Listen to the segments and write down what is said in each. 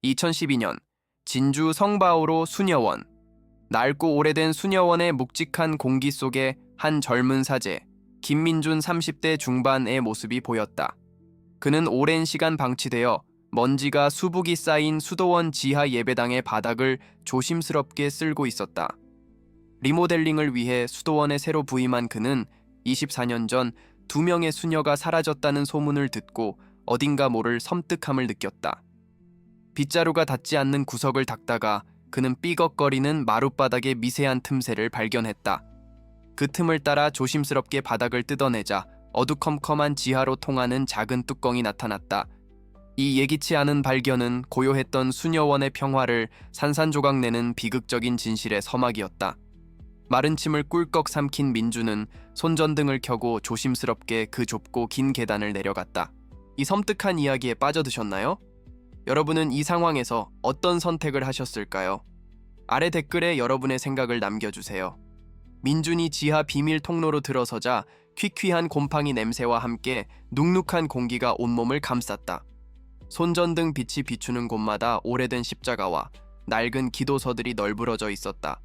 2012년 진주 성바오로 수녀원. 낡고 오래된 수녀원의 묵직한 공기 속에 한 젊은 사제, 김민준 30대 중반의 모습이 보였다. 그는 오랜 시간 방치되어 먼지가 수북이 쌓인 수도원 지하 예배당의 바닥을 조심스럽게 쓸고 있었다. 리모델링을 위해 수도원에 새로 부임한 그는 24년 전 2명의 수녀가 사라졌다는 소문을 듣고 어딘가 모를 섬뜩함을 느꼈다. 빗자루가 닿지 않는 구석을 닦다가 그는 삐걱거리는 마룻바닥의 미세한 틈새를 발견했다. 그 틈을 따라 조심스럽게 바닥을 뜯어내자 어두컴컴한 지하로 통하는 작은 뚜껑이 나타났다. 이 예기치 않은 발견은 고요했던 수녀원의 평화를 산산조각내는 비극적인 진실의 서막이었다. 마른 침을 꿀꺽 삼킨 민주는 손전등을 켜고 조심스럽게 그 좁고 긴 계단을 내려갔다. 이 섬뜩한 이야기에 빠져드셨나요? 여러분은 이 상황에서 어떤 선택을 하셨을까요? 아래 댓글에 여러분의 생각을 남겨주세요. 민준이 지하 비밀 통로로 들어서자 퀴퀴한 곰팡이 냄새와 함께 눅눅한 공기가 온몸을 감쌌다. 손전등 빛이 비추는 곳마다 오래된 십자가와 낡은 기도서들이 널브러져 있었다.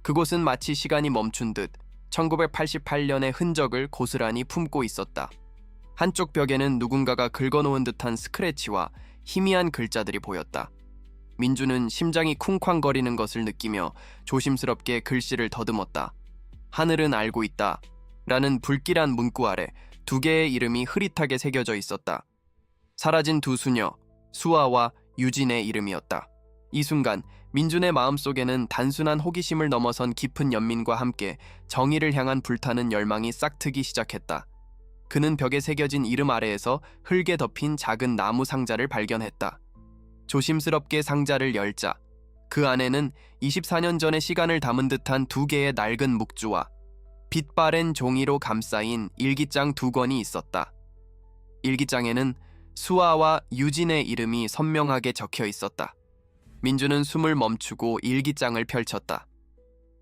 그곳은 마치 시간이 멈춘 듯 1988년의 흔적을 고스란히 품고 있었다. 한쪽 벽에는 누군가가 긁어놓은 듯한 스크래치와 희미한 글자들이 보였다. 민주는 심장이 쿵쾅거리는 것을 느끼며 조심스럽게 글씨를 더듬었다. 하늘은 알고 있다. 라는 불길한 문구 아래 2개의 이름이 흐릿하게 새겨져 있었다. 사라진 2 수녀, 수아와 유진의 이름이었다. 이 순간 민준의 마음속에는 단순한 호기심을 넘어선 깊은 연민과 함께 정의를 향한 불타는 열망이 싹트기 시작했다. 그는 벽에 새겨진 이름 아래에서 흙에 덮인 작은 나무 상자를 발견했다. 조심스럽게 상자를 열자 그 안에는 24년 전의 시간을 담은 듯한 2개의 낡은 묵주와 빛바랜 종이로 감싸인 일기장 2권이 있었다. 일기장에는 수아와 유진의 이름이 선명하게 적혀 있었다. 민주는 숨을 멈추고 일기장을 펼쳤다.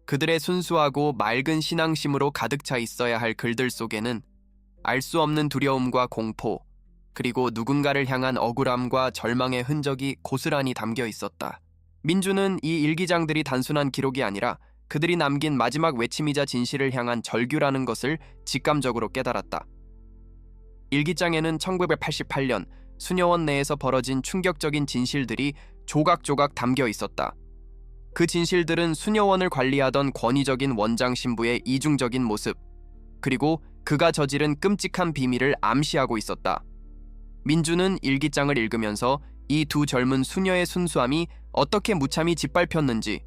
그들의 순수하고 맑은 신앙심으로 가득 차 있어야 할 글들 속에는 알 수 없는 두려움과 공포, 그리고 누군가를 향한 억울함과 절망의 흔적이 고스란히 담겨 있었다. 민주는 이 일기장들이 단순한 기록이 아니라 그들이 남긴 마지막 외침이자 진실을 향한 절규라는 것을 직감적으로 깨달았다. 일기장에는 1988년 수녀원 내에서 벌어진 충격적인 진실들이 조각조각 담겨 있었다. 그 진실들은 수녀원을 관리하던 권위적인 원장 신부의 이중적인 모습, 그리고 그가 저지른 끔찍한 비밀을 암시하고 있었다. 민주는 일기장을 읽으면서 이 2 젊은 수녀의 순수함이 어떻게 무참히 짓밟혔는지,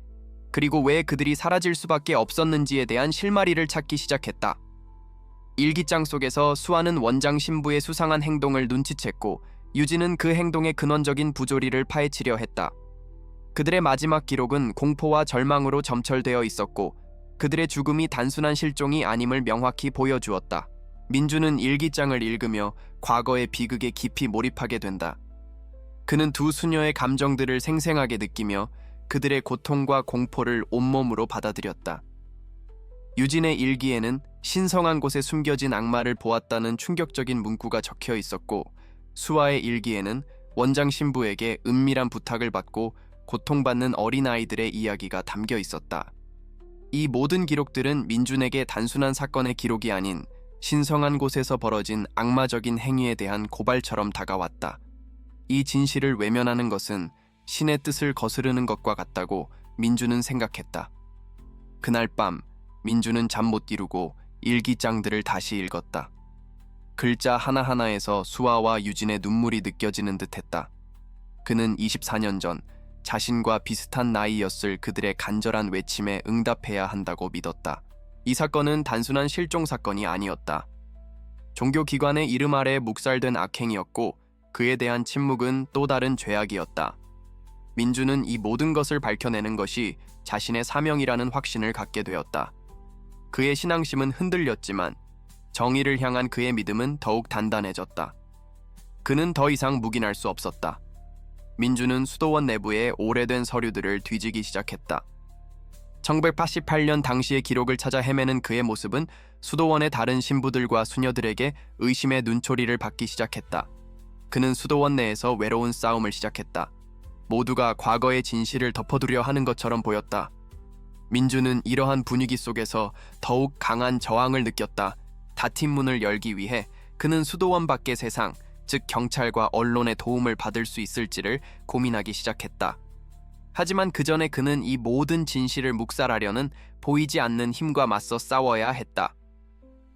그리고 왜 그들이 사라질 수밖에 없었는지에 대한 실마리를 찾기 시작했다. 일기장 속에서 수아는 원장 신부의 수상한 행동을 눈치챘고 유진은 그 행동의 근원적인 부조리를 파헤치려 했다. 그들의 마지막 기록은 공포와 절망으로 점철되어 있었고 그들의 죽음이 단순한 실종이 아님을 명확히 보여주었다. 민주는 일기장을 읽으며 과거의 비극에 깊이 몰입하게 된다. 그는 2 수녀의 감정들을 생생하게 느끼며 그들의 고통과 공포를 온몸으로 받아들였다. 유진의 일기에는 신성한 곳에 숨겨진 악마를 보았다는 충격적인 문구가 적혀 있었고 수아의 일기에는 원장 신부에게 은밀한 부탁을 받고 고통받는 어린아이들의 이야기가 담겨 있었다. 이 모든 기록들은 민준에게 단순한 사건의 기록이 아닌 신성한 곳에서 벌어진 악마적인 행위에 대한 고발처럼 다가왔다. 이 진실을 외면하는 것은 신의 뜻을 거스르는 것과 같다고 민주는 생각했다. 그날 밤 민주는 잠 못 이루고 일기장들을 다시 읽었다. 글자 하나하나에서 수아와 유진의 눈물이 느껴지는 듯했다. 그는 24년 전 자신과 비슷한 나이였을 그들의 간절한 외침에 응답해야 한다고 믿었다. 이 사건은 단순한 실종 사건이 아니었다. 종교기관의 이름 아래 묵살된 악행이었고 그에 대한 침묵은 또 다른 죄악이었다. 민주는 이 모든 것을 밝혀내는 것이 자신의 사명이라는 확신을 갖게 되었다. 그의 신앙심은 흔들렸지만 정의를 향한 그의 믿음은 더욱 단단해졌다. 그는 더 이상 묵인할 수 없었다. 민주는 수도원 내부의 오래된 서류들을 뒤지기 시작했다. 1988년 당시의 기록을 찾아 헤매는 그의 모습은 수도원의 다른 신부들과 수녀들에게 의심의 눈초리를 받기 시작했다. 그는 수도원 내에서 외로운 싸움을 시작했다. 모두가 과거의 진실을 덮어두려 하는 것처럼 보였다. 민주는 이러한 분위기 속에서 더욱 강한 저항을 느꼈다. 닫힌 문을 열기 위해 그는 수도원 밖의 세상, 즉 경찰과 언론의 도움을 받을 수 있을지를 고민하기 시작했다. 하지만 그 전에 그는 이 모든 진실을 묵살하려는 보이지 않는 힘과 맞서 싸워야 했다.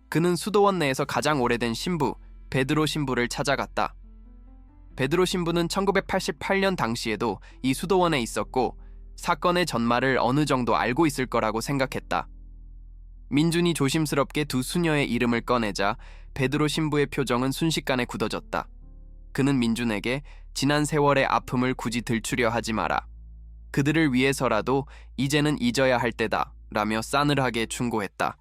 그는 수도원 내에서 가장 오래된 신부, 베드로 신부를 찾아갔다. 베드로 신부는 1988년 당시에도 이 수도원에 있었고 사건의 전말을 어느 정도 알고 있을 거라고 생각했다. 민준이 조심스럽게 두 수녀의 이름을 꺼내자 베드로 신부의 표정은 순식간에 굳어졌다. 그는 민준에게 지난 세월의 아픔을 굳이 들추려 하지 마라. 그들을 위해서라도 이제는 잊어야 할 때다 라며 싸늘하게 충고했다.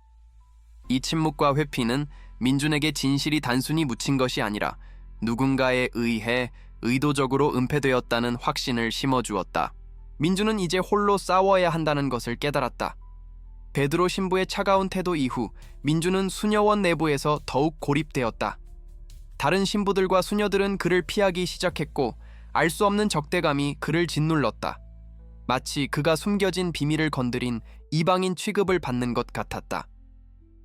이 침묵과 회피는 민준에게 진실이 단순히 묻힌 것이 아니라 누군가에 의해 의도적으로 은폐되었다는 확신을 심어주었다. 민준은 이제 홀로 싸워야 한다는 것을 깨달았다. 베드로 신부의 차가운 태도 이후 민준은 수녀원 내부에서 더욱 고립되었다. 다른 신부들과 수녀들은 그를 피하기 시작했고 알 수 없는 적대감이 그를 짓눌렀다. 마치 그가 숨겨진 비밀을 건드린 이방인 취급을 받는 것 같았다.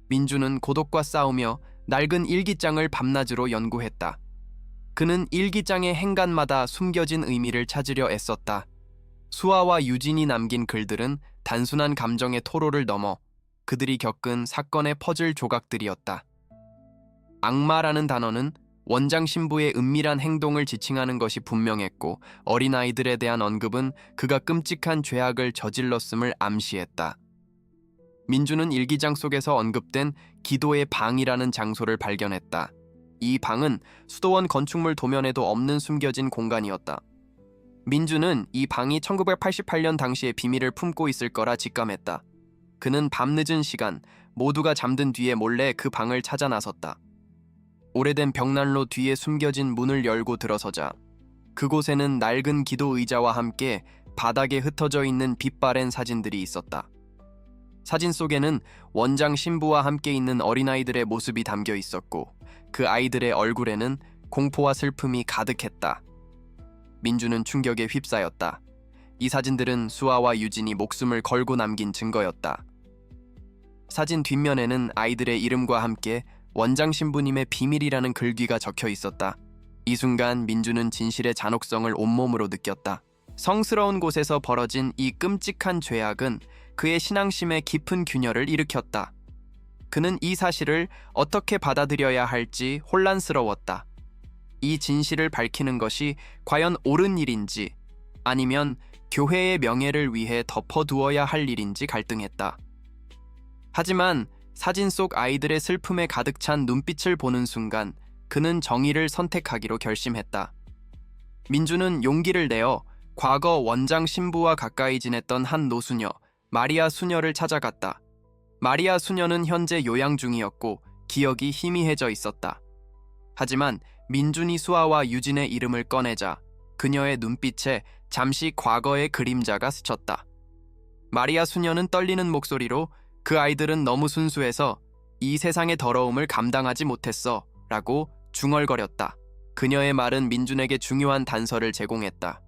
민준은 고독과 싸우며 낡은 일기장을 밤낮으로 연구했다. 그는 일기장의 행간마다 숨겨진 의미를 찾으려 애썼다. 수아와 유진이 남긴 글들은 단순한 감정의 토로를 넘어 그들이 겪은 사건의 퍼즐 조각들이었다. 악마라는 단어는 원장 신부의 은밀한 행동을 지칭하는 것이 분명했고 어린아이들에 대한 언급은 그가 끔찍한 죄악을 저질렀음을 암시했다. 민주는 일기장 속에서 언급된 기도의 방이라는 장소를 발견했다. 이 방은 수도원 건축물 도면에도 없는 숨겨진 공간이었다. 민주는 이 방이 1988년 당시의 비밀을 품고 있을 거라 직감했다. 그는 밤늦은 시간, 모두가 잠든 뒤에 몰래 그 방을 찾아 나섰다. 오래된 벽난로 뒤에 숨겨진 문을 열고 들어서자 그곳에는 낡은 기도 의자와 함께 바닥에 흩어져 있는 빛바랜 사진들이 있었다. 사진 속에는 원장 신부와 함께 있는 어린아이들의 모습이 담겨 있었고 그 아이들의 얼굴에는 공포와 슬픔이 가득했다. 민주는 충격에 휩싸였다. 이 사진들은 수아와 유진이 목숨을 걸고 남긴 증거였다. 사진 뒷면에는 아이들의 이름과 함께 원장 신부님의 비밀이라는 글귀가 적혀 있었다. 이 순간 민주는 진실의 잔혹성을 온몸으로 느꼈다. 성스러운 곳에서 벌어진 이 끔찍한 죄악은 그의 신앙심에 깊은 균열을 일으켰다. 그는 이 사실을 어떻게 받아들여야 할지 혼란스러웠다. 이 진실을 밝히는 것이 과연 옳은 일인지 아니면 교회의 명예를 위해 덮어두어야 할 일인지 갈등했다. 하지만 사진 속 아이들의 슬픔에 가득 찬 눈빛을 보는 순간 그는 정의를 선택하기로 결심했다. 민주는 용기를 내어 과거 원장 신부와 가까이 지냈던 한 노수녀, 마리아 수녀를 찾아갔다. 마리아 수녀는 현재 요양 중이었고 기억이 희미해져 있었다. 하지만 민준이 수아와 유진의 이름을 꺼내자 그녀의 눈빛에 잠시 과거의 그림자가 스쳤다. 마리아 수녀는 떨리는 목소리로 그 아이들은 너무 순수해서 이 세상의 더러움을 감당하지 못했어 라고 중얼거렸다. 그녀의 말은 민준에게 중요한 단서를 제공했다.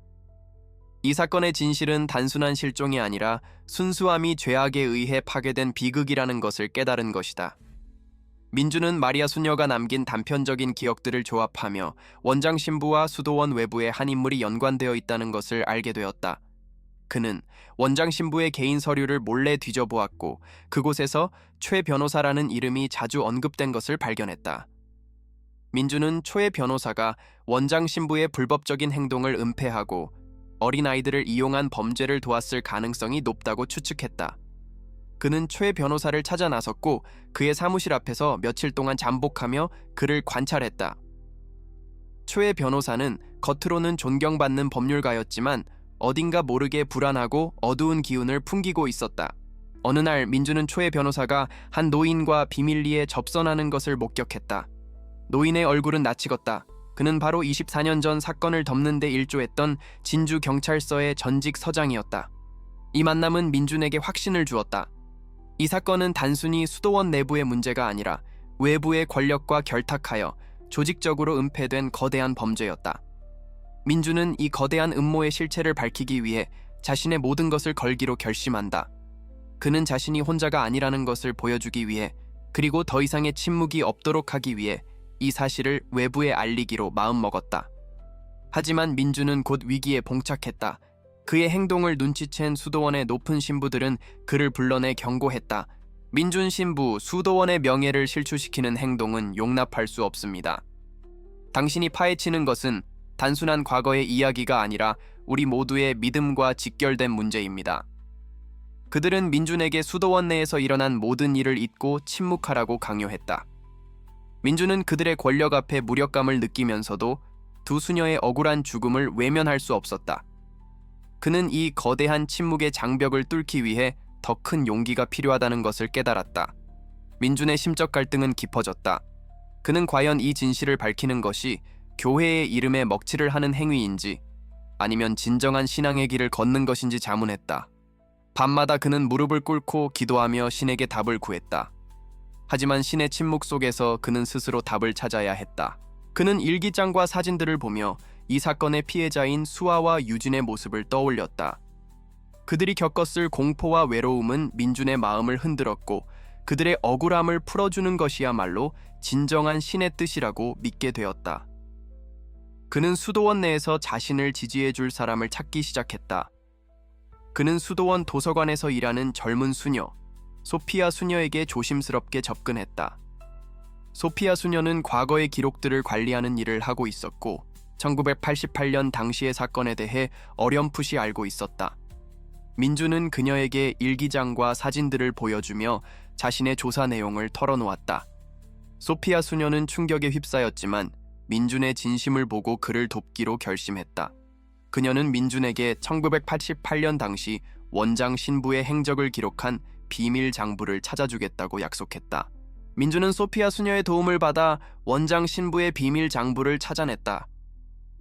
이 사건의 진실은 단순한 실종이 아니라 순수함이 죄악에 의해 파괴된 비극이라는 것을 깨달은 것이다. 민주는 마리아 수녀가 남긴 단편적인 기억들을 조합하며 원장 신부와 수도원 외부에 한 인물이 연관되어 있다는 것을 알게 되었다. 그는 원장 신부의 개인 서류를 몰래 뒤져보았고 그곳에서 최 변호사라는 이름이 자주 언급된 것을 발견했다. 민주는 최 변호사가 원장 신부의 불법적인 행동을 은폐하고 어린아이들을 이용한 범죄를 도왔을 가능성이 높다고 추측했다. 그는 최 변호사를 찾아 나섰고 그의 사무실 앞에서 며칠 동안 잠복하며 그를 관찰했다. 최 변호사는 겉으로는 존경받는 법률가였지만 어딘가 모르게 불안하고 어두운 기운을 풍기고 있었다. 어느 날 민주는 최 변호사가 한 노인과 비밀리에 접선하는 것을 목격했다. 노인의 얼굴은 낯익었다. 그는 바로 24년 전 사건을 덮는 데 일조했던 진주경찰서의 전직 서장이었다. 이 만남은 민준에게 확신을 주었다. 이 사건은 단순히 수도원 내부의 문제가 아니라 외부의 권력과 결탁하여 조직적으로 은폐된 거대한 범죄였다. 민주는 이 거대한 음모의 실체를 밝히기 위해 자신의 모든 것을 걸기로 결심한다. 그는 자신이 혼자가 아니라는 것을 보여주기 위해, 그리고 더 이상의 침묵이 없도록 하기 위해 이 사실을 외부에 알리기로 마음먹었다. 하지만 민주는 곧 위기에 봉착했다. 그의 행동을 눈치챈 수도원의 높은 신부들은 그를 불러내 경고했다. 민준 신부, 수도원의 명예를 실추시키는 행동은 용납할 수 없습니다. 당신이 파헤치는 것은 단순한 과거의 이야기가 아니라 우리 모두의 믿음과 직결된 문제입니다. 그들은 민준에게 수도원 내에서 일어난 모든 일을 잊고 침묵하라고 강요했다. 민준은 그들의 권력 앞에 무력감을 느끼면서도 두 수녀의 억울한 죽음을 외면할 수 없었다. 그는 이 거대한 침묵의 장벽을 뚫기 위해 더 큰 용기가 필요하다는 것을 깨달았다. 민준의 심적 갈등은 깊어졌다. 그는 과연 이 진실을 밝히는 것이 교회의 이름에 먹칠을 하는 행위인지, 아니면 진정한 신앙의 길을 걷는 것인지 자문했다. 밤마다 그는 무릎을 꿇고 기도하며 신에게 답을 구했다. 하지만 신의 침묵 속에서 그는 스스로 답을 찾아야 했다. 그는 일기장과 사진들을 보며 이 사건의 피해자인 수아와 유진의 모습을 떠올렸다. 그들이 겪었을 공포와 외로움은 민준의 마음을 흔들었고, 그들의 억울함을 풀어주는 것이야말로 진정한 신의 뜻이라고 믿게 되었다. 그는 수도원 내에서 자신을 지지해줄 사람을 찾기 시작했다. 그는 수도원 도서관에서 일하는 젊은 수녀, 소피아 수녀에게 조심스럽게 접근했다. 소피아 수녀는 과거의 기록들을 관리하는 일을 하고 있었고, 1988년 당시의 사건에 대해 어렴풋이 알고 있었다. 민주는 그녀에게 일기장과 사진들을 보여주며 자신의 조사 내용을 털어놓았다. 소피아 수녀는 충격에 휩싸였지만 민준의 진심을 보고 그를 돕기로 결심했다. 그녀는 민준에게 1988년 당시 원장 신부의 행적을 기록한 비밀 장부를 찾아주겠다고 약속했다. 민준은 소피아 수녀의 도움을 받아 원장 신부의 비밀 장부를 찾아냈다.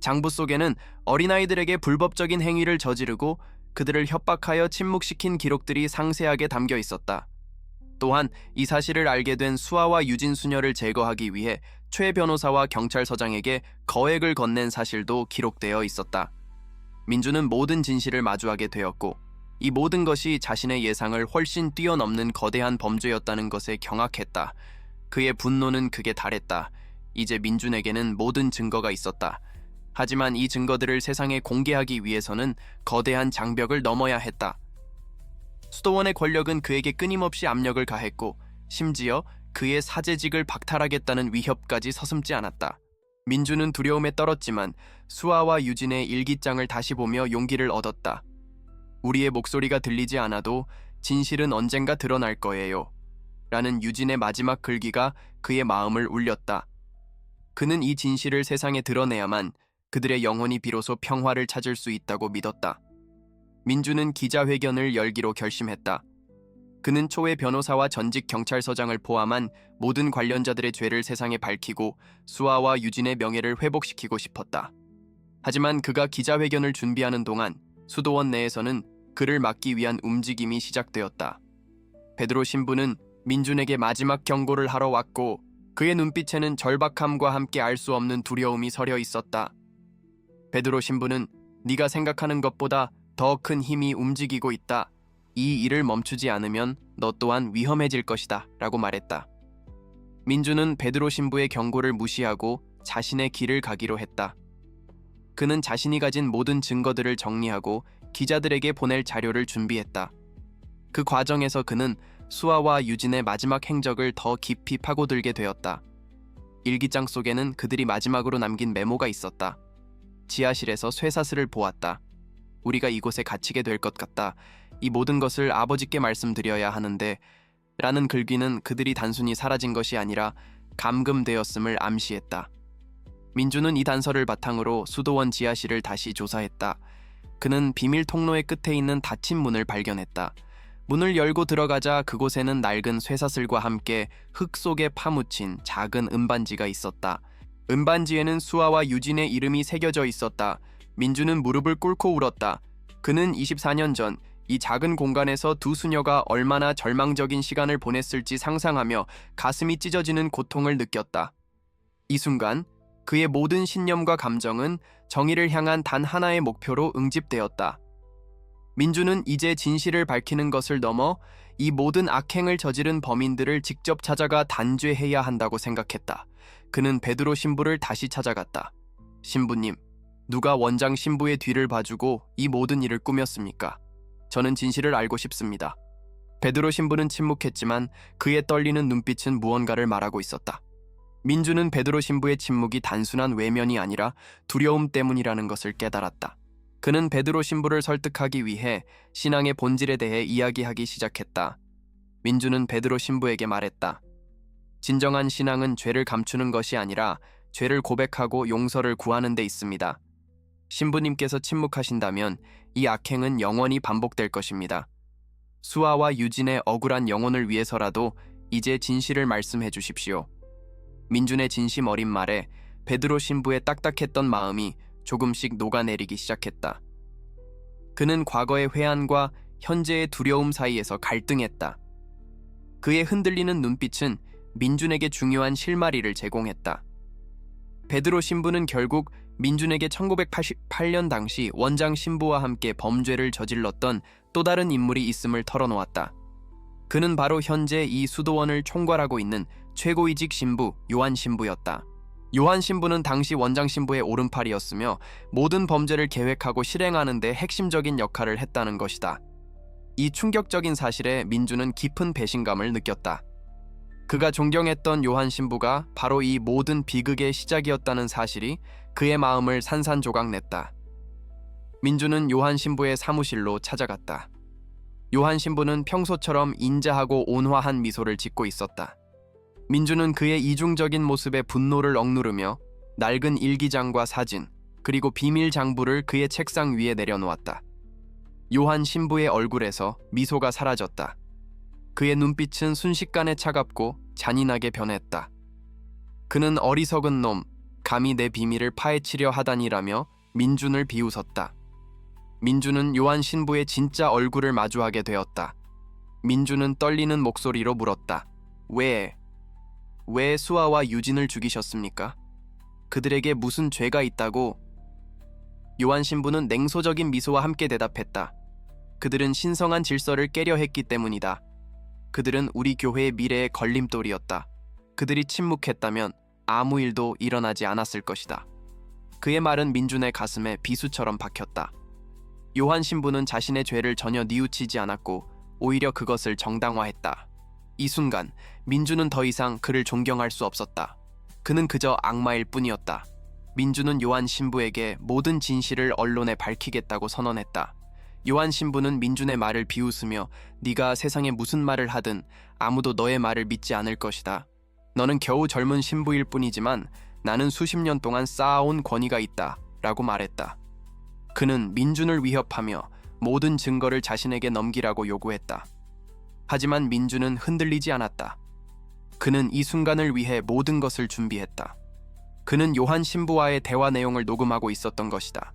장부 속에는 어린아이들에게 불법적인 행위를 저지르고 그들을 협박하여 침묵시킨 기록들이 상세하게 담겨 있었다. 또한 이 사실을 알게 된 수아와 유진 수녀를 제거하기 위해 최 변호사와 경찰서장에게 거액을 건넨 사실도 기록되어 있었다. 민주는 모든 진실을 마주하게 되었고, 이 모든 것이 자신의 예상을 훨씬 뛰어넘는 거대한 범죄였다는 것에 경악했다. 그의 분노는 극에 달했다. 이제 민준에게는 모든 증거가 있었다. 하지만 이 증거들을 세상에 공개하기 위해서는 거대한 장벽을 넘어야 했다. 수도원의 권력은 그에게 끊임없이 압력을 가했고, 심지어 그의 사제직을 박탈하겠다는 위협까지 서슴지 않았다. 민주는 두려움에 떨었지만 수아와 유진의 일기장을 다시 보며 용기를 얻었다. 우리의 목소리가 들리지 않아도 진실은 언젠가 드러날 거예요. 라는 유진의 마지막 글귀가 그의 마음을 울렸다. 그는 이 진실을 세상에 드러내야만 그들의 영혼이 비로소 평화를 찾을 수 있다고 믿었다. 민주는 기자회견을 열기로 결심했다. 그는 초회 변호사와 전직 경찰서장을 포함한 모든 관련자들의 죄를 세상에 밝히고 수아와 유진의 명예를 회복시키고 싶었다. 하지만 그가 기자회견을 준비하는 동안 수도원 내에서는 그를 막기 위한 움직임이 시작되었다. 베드로 신부는 민준에게 마지막 경고를 하러 왔고, 그의 눈빛에는 절박함과 함께 알 수 없는 두려움이 서려 있었다. 베드로 신부는 네가 생각하는 것보다 더 큰 힘이 움직이고 있다. 이 일을 멈추지 않으면 너 또한 위험해질 것이다. 라고 말했다. 민주는 베드로 신부의 경고를 무시하고 자신의 길을 가기로 했다. 그는 자신이 가진 모든 증거들을 정리하고 기자들에게 보낼 자료를 준비했다. 그 과정에서 그는 수아와 유진의 마지막 행적을 더 깊이 파고들게 되었다. 일기장 속에는 그들이 마지막으로 남긴 메모가 있었다. 지하실에서 쇠사슬을 보았다. 우리가 이곳에 갇히게 될 것 같다. 이 모든 것을 아버지께 말씀드려야 하는데 라는 글귀는 그들이 단순히 사라진 것이 아니라 감금되었음을 암시했다. 민주는 이 단서를 바탕으로 수도원 지하실을 다시 조사했다. 그는 비밀 통로의 끝에 있는 닫힌 문을 발견했다. 문을 열고 들어가자 그곳에는 낡은 쇠사슬과 함께 흙 속에 파묻힌 작은 은반지가 있었다. 은반지에는 수아와 유진의 이름이 새겨져 있었다. 민주는 무릎을 꿇고 울었다. 그는 24년 전 이 작은 공간에서 두 수녀가 얼마나 절망적인 시간을 보냈을지 상상하며 가슴이 찢어지는 고통을 느꼈다. 이 순간 그의 모든 신념과 감정은 정의를 향한 단 하나의 목표로 응집되었다. 민주는 이제 진실을 밝히는 것을 넘어 이 모든 악행을 저지른 범인들을 직접 찾아가 단죄해야 한다고 생각했다. 그는 베드로 신부를 다시 찾아갔다. 신부님, 누가 원장 신부의 뒤를 봐주고 이 모든 일을 꾸몄습니까? 저는 진실을 알고 싶습니다. 베드로 신부는 침묵했지만 그의 떨리는 눈빛은 무언가를 말하고 있었다. 민주는 베드로 신부의 침묵이 단순한 외면이 아니라 두려움 때문이라는 것을 깨달았다. 그는 베드로 신부를 설득하기 위해 신앙의 본질에 대해 이야기하기 시작했다. 민주는 베드로 신부에게 말했다. 진정한 신앙은 죄를 감추는 것이 아니라 죄를 고백하고 용서를 구하는 데 있습니다. 신부님께서 침묵하신다면 이 악행은 영원히 반복될 것입니다. 수아와 유진의 억울한 영혼을 위해서라도 이제 진실을 말씀해 주십시오. 민준의 진심 어린 말에 베드로 신부의 딱딱했던 마음이 조금씩 녹아내리기 시작했다. 그는 과거의 회한과 현재의 두려움 사이에서 갈등했다. 그의 흔들리는 눈빛은 민준에게 중요한 실마리를 제공했다. 베드로 신부는 결국 민준에게 1988년 당시 원장 신부와 함께 범죄를 저질렀던 또 다른 인물이 있음을 털어놓았다. 그는 바로 현재 이 수도원을 총괄하고 있는 최고위직 신부 요한 신부였다. 요한 신부는 당시 원장 신부의 오른팔이었으며 모든 범죄를 계획하고 실행하는 데 핵심적인 역할을 했다는 것이다. 이 충격적인 사실에 민주는 깊은 배신감을 느꼈다. 그가 존경했던 요한 신부가 바로 이 모든 비극의 시작이었다는 사실이 그의 마음을 산산조각냈다. 민주는 요한 신부의 사무실로 찾아갔다. 요한 신부는 평소처럼 인자하고 온화한 미소를 짓고 있었다. 민주는 그의 이중적인 모습에 분노를 억누르며 낡은 일기장과 사진, 그리고 비밀 장부를 그의 책상 위에 내려놓았다. 요한 신부의 얼굴에서 미소가 사라졌다. 그의 눈빛은 순식간에 차갑고 잔인하게 변했다. 그는 어리석은 놈, 감히 내 비밀을 파헤치려 하다니라며 민준을 비웃었다. 민준은 요한 신부의 진짜 얼굴을 마주하게 되었다. 민준은 떨리는 목소리로 물었다. 왜 수아와 유진을 죽이셨습니까? 그들에게 무슨 죄가 있다고? 요한 신부는 냉소적인 미소와 함께 대답했다. 그들은 신성한 질서를 깨려 했기 때문이다. 그들은 우리 교회의 미래의 걸림돌이었다. 그들이 침묵했다면 아무 일도 일어나지 않았을 것이다. 그의 말은 민준의 가슴에 비수처럼 박혔다. 요한 신부는 자신의 죄를 전혀 뉘우치지 않았고 오히려 그것을 정당화했다. 이 순간 민준은 더 이상 그를 존경할 수 없었다. 그는 그저 악마일 뿐이었다. 민준은 요한 신부에게 모든 진실을 언론에 밝히겠다고 선언했다. 요한 신부는 민준의 말을 비웃으며 네가 세상에 무슨 말을 하든 아무도 너의 말을 믿지 않을 것이다. 너는 겨우 젊은 신부일 뿐이지만 나는 수십 년 동안 쌓아온 권위가 있다 라고 말했다. 그는 민준을 위협하며 모든 증거를 자신에게 넘기라고 요구했다. 하지만 민준은 흔들리지 않았다. 그는 이 순간을 위해 모든 것을 준비했다. 그는 요한 신부와의 대화 내용을 녹음하고 있었던 것이다.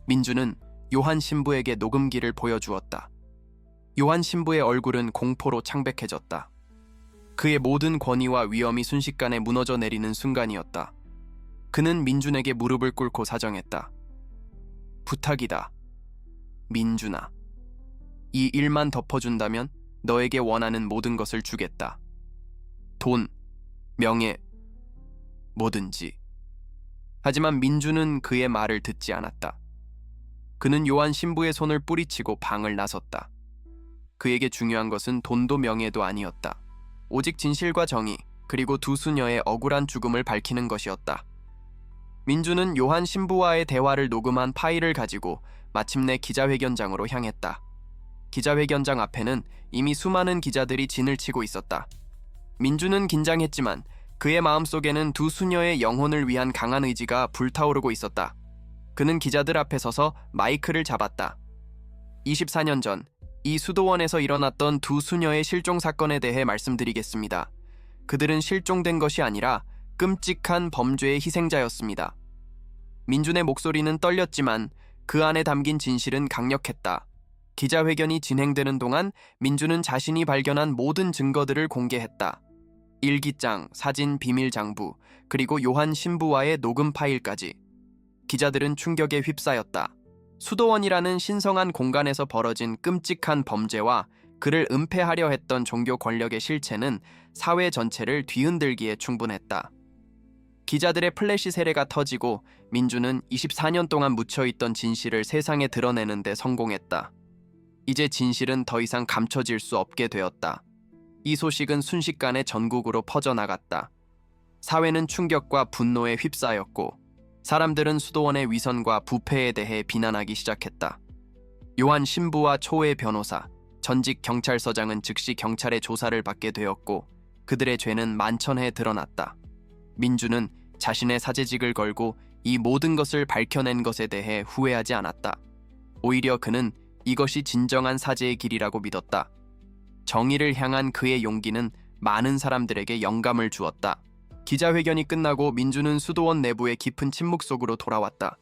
민준은 요한 신부에게 녹음기를 보여주었다. 요한 신부의 얼굴은 공포로 창백해졌다. 그의 모든 권위와 위엄이 순식간에 무너져 내리는 순간이었다. 그는 민준에게 무릎을 꿇고 사정했다. 부탁이다. 민준아. 이 일만 덮어준다면 너에게 원하는 모든 것을 주겠다. 돈, 명예, 뭐든지. 하지만 민준은 그의 말을 듣지 않았다. 그는 요한 신부의 손을 뿌리치고 방을 나섰다. 그에게 중요한 것은 돈도 명예도 아니었다. 오직 진실과 정의, 그리고 두 수녀의 억울한 죽음을 밝히는 것이었다. 민준은 요한 신부와의 대화를 녹음한 파일을 가지고 마침내 기자회견장으로 향했다. 기자회견장 앞에는 이미 수많은 기자들이 진을 치고 있었다. 민준은 긴장했지만 그의 마음속에는 두 수녀의 영혼을 위한 강한 의지가 불타오르고 있었다. 그는 기자들 앞에 서서 마이크를 잡았다. 24년 전 이 수도원에서 일어났던 두 수녀의 실종 사건에 대해 말씀드리겠습니다. 그들은 실종된 것이 아니라 끔찍한 범죄의 희생자였습니다. 민준의 목소리는 떨렸지만 그 안에 담긴 진실은 강력했다. 기자회견이 진행되는 동안 민준은 자신이 발견한 모든 증거들을 공개했다. 일기장, 사진, 비밀 장부, 그리고 요한 신부와의 녹음 파일까지. 기자들은 충격에 휩싸였다. 수도원이라는 신성한 공간에서 벌어진 끔찍한 범죄와 그를 은폐하려 했던 종교 권력의 실체는 사회 전체를 뒤흔들기에 충분했다. 기자들의 플래시 세례가 터지고 민주는 24년 동안 묻혀있던 진실을 세상에 드러내는 데 성공했다. 이제 진실은 더 이상 감춰질 수 없게 되었다. 이 소식은 순식간에 전국으로 퍼져나갔다. 사회는 충격과 분노에 휩싸였고 사람들은 수도원의 위선과 부패에 대해 비난하기 시작했다. 요한 신부와 초의 변호사, 전직 경찰서장은 즉시 경찰의 조사를 받게 되었고 그들의 죄는 만천해 드러났다. 민주는 자신의 사제직을 걸고 이 모든 것을 밝혀낸 것에 대해 후회하지 않았다. 오히려 그는 이것이 진정한 사제의 길이라고 믿었다. 정의를 향한 그의 용기는 많은 사람들에게 영감을 주었다. 기자회견이 끝나고 민주는 수도원 내부의 깊은 침묵 속으로 돌아왔다.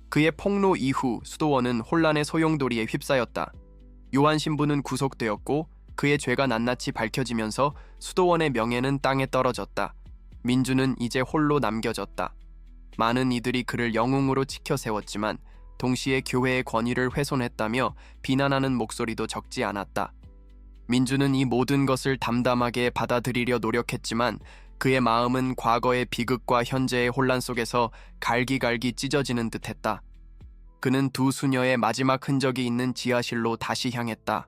그의 폭로 이후 수도원은 혼란의 소용돌이에 휩싸였다. 요한 신부는 구속되었고 그의 죄가 낱낱이 밝혀지면서 수도원의 명예는 땅에 떨어졌다. 민주는 이제 홀로 남겨졌다. 많은 이들이 그를 영웅으로 지켜 세웠지만 동시에 교회의 권위를 훼손했다며 비난하는 목소리도 적지 않았다. 민주는 이 모든 것을 담담하게 받아들이려 노력했지만 그의 마음은 과거의 비극과 현재의 혼란 속에서 갈기갈기 찢어지는 듯했다. 그는 두 수녀의 마지막 흔적이 있는 지하실로 다시 향했다.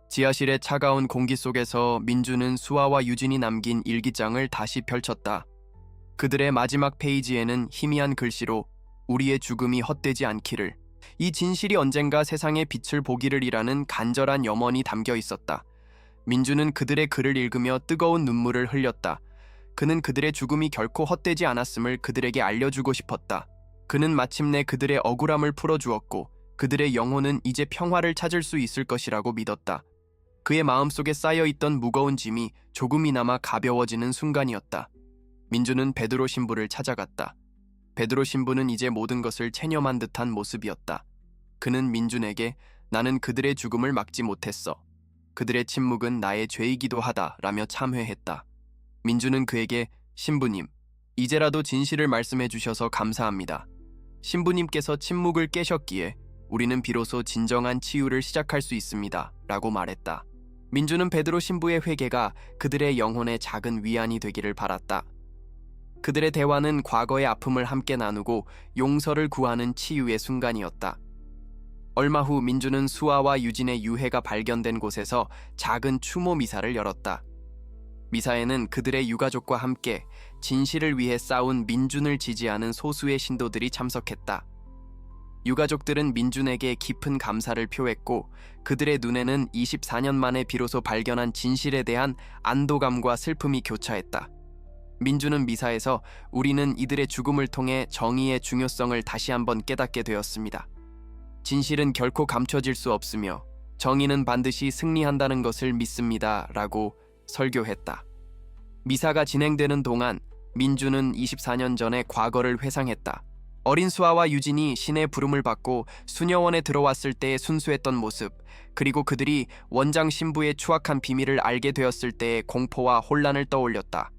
지하실의 차가운 공기 속에서 민주는 수아와 유진이 남긴 일기장을 다시 펼쳤다. 그들의 마지막 페이지에는 희미한 글씨로 우리의 죽음이 헛되지 않기를, 이 진실이 언젠가 세상의 빛을 보기를이라는 간절한 염원이 담겨 있었다. 민주는 그들의 글을 읽으며 뜨거운 눈물을 흘렸다. 그는 그들의 죽음이 결코 헛되지 않았음을 그들에게 알려주고 싶었다. 그는 마침내 그들의 억울함을 풀어주었고 그들의 영혼은 이제 평화를 찾을 수 있을 것이라고 믿었다. 그의 마음속에 쌓여있던 무거운 짐이 조금이나마 가벼워지는 순간이었다. 민주는 베드로 신부를 찾아갔다. 베드로 신부는 이제 모든 것을 체념한 듯한 모습이었다. 그는 민준에게 나는 그들의 죽음을 막지 못했어. 그들의 침묵은 나의 죄이기도 하다 라며 참회했다. 민주는 그에게 신부님, 이제라도 진실을 말씀해 주셔서 감사합니다. 신부님께서 침묵을 깨셨기에 우리는 비로소 진정한 치유를 시작할 수 있습니다 라고 말했다. 민주는 베드로 신부의 회개가 그들의 영혼에 작은 위안이 되기를 바랐다. 그들의 대화는 과거의 아픔을 함께 나누고 용서를 구하는 치유의 순간이었다. 얼마 후 민주는 수아와 유진의 유해가 발견된 곳에서 작은 추모 미사를 열었다. 미사에는 그들의 유가족과 함께 진실을 위해 싸운 민준을 지지하는 소수의 신도들이 참석했다. 유가족들은 민준에게 깊은 감사를 표했고 그들의 눈에는 24년 만에 비로소 발견한 진실에 대한 안도감과 슬픔이 교차했다. 민준은 미사에서 우리는 이들의 죽음을 통해 정의의 중요성을 다시 한번 깨닫게 되었습니다. 진실은 결코 감춰질 수 없으며 정의는 반드시 승리한다는 것을 믿습니다 라고 설교했다. 미사가 진행되는 동안 민주는 24년 전의 과거를 회상했다. 어린 수아와 유진이 신의 부름을 받고 수녀원에 들어왔을 때의 순수했던 모습, 그리고 그들이 원장 신부의 추악한 비밀을 알게 되었을 때의 공포와 혼란을 떠올렸다.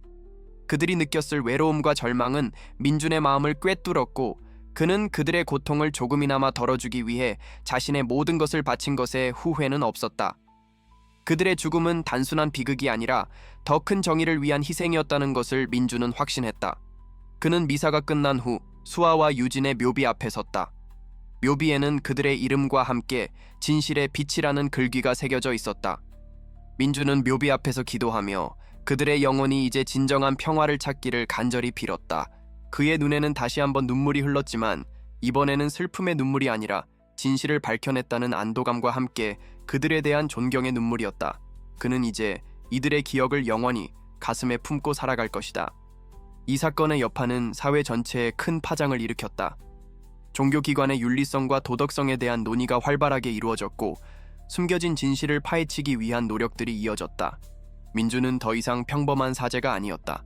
그들이 느꼈을 외로움과 절망은 민준의 마음을 꿰뚫었고 그는 그들의 고통을 조금이나마 덜어주기 위해 자신의 모든 것을 바친 것에 후회는 없었다. 그들의 죽음은 단순한 비극이 아니라 더 큰 정의를 위한 희생이었다는 것을 민주는 확신했다. 그는 미사가 끝난 후 수아와 유진의 묘비 앞에 섰다. 묘비에는 그들의 이름과 함께 진실의 빛이라는 글귀가 새겨져 있었다. 민주는 묘비 앞에서 기도하며 그들의 영혼이 이제 진정한 평화를 찾기를 간절히 빌었다. 그의 눈에는 다시 한번 눈물이 흘렀지만 이번에는 슬픔의 눈물이 아니라 진실을 밝혀냈다는 안도감과 함께 그들에 대한 존경의 눈물이었다. 그는 이제 이들의 기억을 영원히 가슴에 품고 살아갈 것이다. 이 사건의 여파는 사회 전체에 큰 파장을 일으켰다. 종교기관의 윤리성과 도덕성에 대한 논의가 활발하게 이루어졌고 숨겨진 진실을 파헤치기 위한 노력들이 이어졌다. 민주는 더 이상 평범한 사제가 아니었다.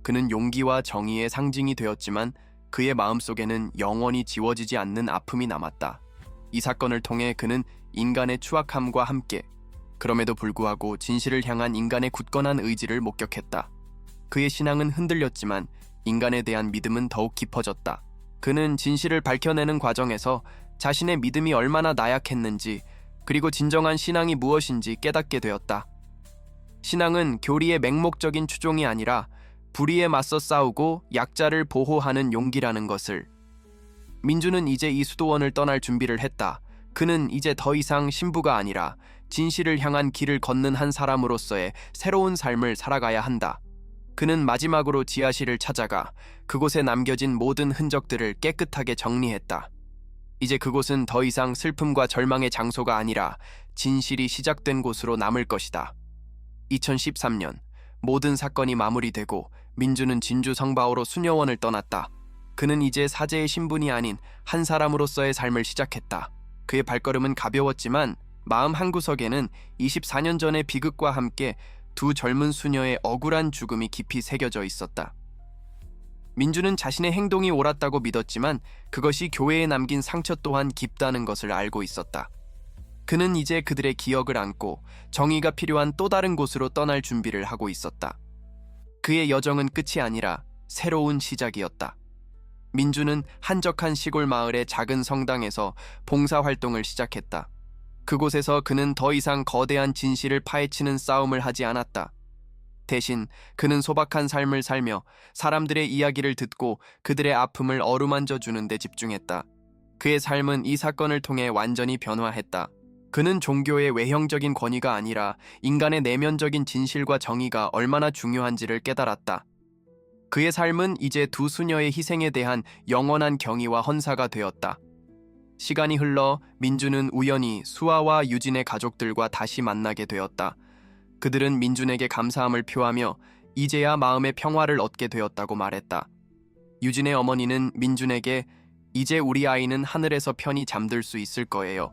그는 용기와 정의의 상징이 되었지만 그의 마음속에는 영원히 지워지지 않는 아픔이 남았다. 이 사건을 통해 그는 인간의 추악함과 함께 그럼에도 불구하고 진실을 향한 인간의 굳건한 의지를 목격했다. 그의 신앙은 흔들렸지만 인간에 대한 믿음은 더욱 깊어졌다. 그는 진실을 밝혀내는 과정에서 자신의 믿음이 얼마나 나약했는지, 그리고 진정한 신앙이 무엇인지 깨닫게 되었다. 신앙은 교리의 맹목적인 추종이 아니라 불의에 맞서 싸우고 약자를 보호하는 용기라는 것을. 민주는 이제 이 수도원을 떠날 준비를 했다. 그는 이제 더 이상 신부가 아니라 진실을 향한 길을 걷는 한 사람으로서의 새로운 삶을 살아가야 한다. 그는 마지막으로 지하실을 찾아가 그곳에 남겨진 모든 흔적들을 깨끗하게 정리했다. 이제 그곳은 더 이상 슬픔과 절망의 장소가 아니라 진실이 시작된 곳으로 남을 것이다. 2013년 모든 사건이 마무리되고 민주는 진주 성바오로 수녀원을 떠났다. 그는 이제 사제의 신분이 아닌 한 사람으로서의 삶을 시작했다. 그의 발걸음은 가벼웠지만 마음 한구석에는 24년 전의 비극과 함께 두 젊은 수녀의 억울한 죽음이 깊이 새겨져 있었다. 민주는 자신의 행동이 옳았다고 믿었지만 그것이 교회에 남긴 상처 또한 깊다는 것을 알고 있었다. 그는 이제 그들의 기억을 안고 정의가 필요한 또 다른 곳으로 떠날 준비를 하고 있었다. 그의 여정은 끝이 아니라 새로운 시작이었다. 민주는 한적한 시골 마을의 작은 성당에서 봉사활동을 시작했다. 그곳에서 그는 더 이상 거대한 진실을 파헤치는 싸움을 하지 않았다. 대신 그는 소박한 삶을 살며 사람들의 이야기를 듣고 그들의 아픔을 어루만져 주는 데 집중했다. 그의 삶은 이 사건을 통해 완전히 변화했다. 그는 종교의 외형적인 권위가 아니라 인간의 내면적인 진실과 정의가 얼마나 중요한지를 깨달았다. 그의 삶은 이제 두 수녀의 희생에 대한 영원한 경의와 헌사가 되었다. 시간이 흘러 민주는 우연히 수아와 유진의 가족들과 다시 만나게 되었다. 그들은 민준에게 감사함을 표하며 이제야 마음의 평화를 얻게 되었다고 말했다. 유진의 어머니는 민준에게 이제 우리 아이는 하늘에서 편히 잠들 수 있을 거예요.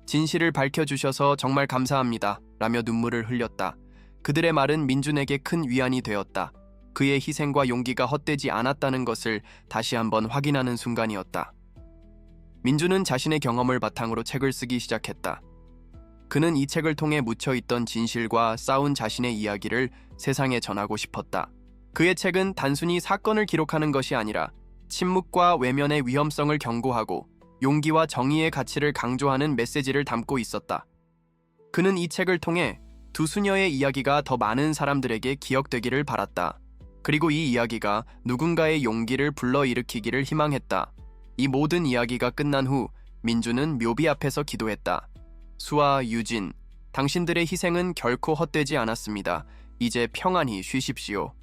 진실을 밝혀주셔서 정말 감사합니다. 라며 눈물을 흘렸다. 그들의 말은 민준에게 큰 위안이 되었다. 그의 희생과 용기가 헛되지 않았다는 것을 다시 한번 확인하는 순간이었다. 민주는 자신의 경험을 바탕으로 책을 쓰기 시작했다. 그는 이 책을 통해 묻혀있던 진실과 싸운 자신의 이야기를 세상에 전하고 싶었다. 그의 책은 단순히 사건을 기록하는 것이 아니라 침묵과 외면의 위험성을 경고하고 용기와 정의의 가치를 강조하는 메시지를 담고 있었다. 그는 이 책을 통해 두 수녀의 이야기가 더 많은 사람들에게 기억되기를 바랐다. 그리고 이 이야기가 누군가의 용기를 불러일으키기를 희망했다. 이 모든 이야기가 끝난 후 민주는 묘비 앞에서 기도했다. 수아, 유진, 당신들의 희생은 결코 헛되지 않았습니다. 이제 평안히 쉬십시오.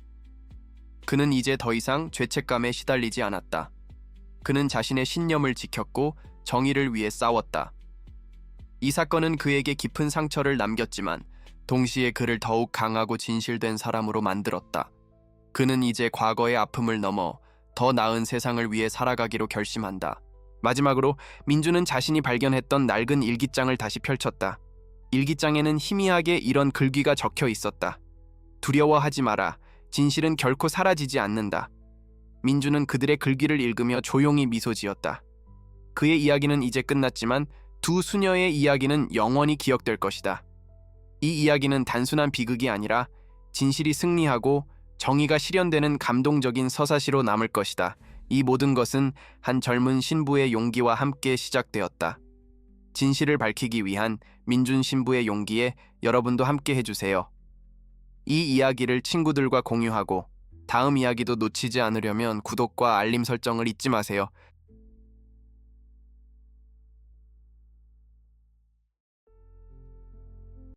그는 이제 더 이상 죄책감에 시달리지 않았다. 그는 자신의 신념을 지켰고 정의를 위해 싸웠다. 이 사건은 그에게 깊은 상처를 남겼지만 동시에 그를 더욱 강하고 진실된 사람으로 만들었다. 그는 이제 과거의 아픔을 넘어 더 나은 세상을 위해 살아가기로 결심한다. 마지막으로 민주는 자신이 발견했던 낡은 일기장을 다시 펼쳤다. 일기장에는 희미하게 이런 글귀가 적혀 있었다. 두려워하지 마라. 진실은 결코 사라지지 않는다. 민주는 그들의 글귀를 읽으며 조용히 미소 지었다. 그의 이야기는 이제 끝났지만 두 수녀의 이야기는 영원히 기억될 것이다. 이 이야기는 단순한 비극이 아니라 진실이 승리하고 정의가 실현되는 감동적인 서사시로 남을 것이다. 이 모든 것은 한 젊은 신부의 용기와 함께 시작되었다. 진실을 밝히기 위한 민준 신부의 용기에 여러분도 함께 해주세요. 이 이야기를 친구들과 공유하고 다음 이야기도 놓치지 않으려면 구독과 알림 설정을 잊지 마세요.